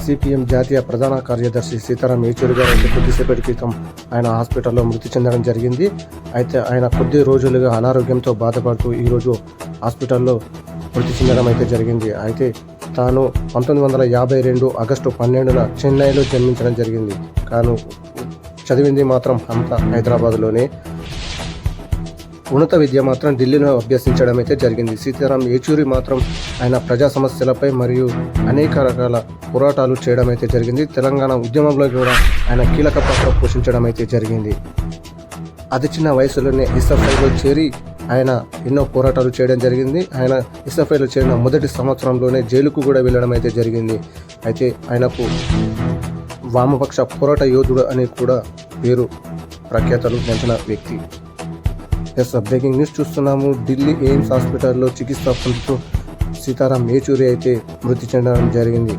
CPM జాతీయ ప్రధాన కార్యదర్శి సీతారాం ఏచూరి గారు కొద్దిసేపటి క్రితం ఆయన హాస్పిటల్లో మృతి చెందడం జరిగింది. అయితే ఆయన కొద్ది రోజులుగా అనారోగ్యంతో బాధపడుతూ ఈరోజు హాస్పిటల్లో మృతి చెందడం అయితే జరిగింది. అయితే తాను 1952 ఆగస్టు 12న చెన్నైలో జన్మించడం జరిగింది. కాను చదివింది మాత్రం అంతా హైదరాబాద్లోనే. ఉన్నత విద్య మాత్రం ఢిల్లీలో అభ్యసించడం అయితే జరిగింది. సీతారాం ఏచూరి మాత్రం ఆయన ప్రజా సమస్యలపై మరియు అనేక రకాల పోరాటాలు చేయడం అయితే జరిగింది. తెలంగాణ ఉద్యమంలో కూడా ఆయన కీలక పాత్ర పోషించడం అయితే జరిగింది. అతి చిన్న వయసులోనే ఎస్ఎఫ్ఐలో చేరి ఆయన ఎన్నో పోరాటాలు చేయడం జరిగింది. ఆయన ఎస్ఎఫ్ఐలో చేరిన మొదటి సంవత్సరంలోనే జైలుకు కూడా వెళ్ళడం అయితే జరిగింది. అయితే ఆయనకు వామపక్ష పోరాట యోధుడు అని కూడా పేరు ప్రఖ్యాతలు పెంచిన వ్యక్తి. బ్రేకింగ్ న్యూస్ చూస్తున్నాము. ఢిల్లీ ఎయిమ్స్ హాస్పిటల్లో చికిత్స పొందుతూ సీతారాం ఏచూరి అయితే మృతి చెందడం జరిగింది.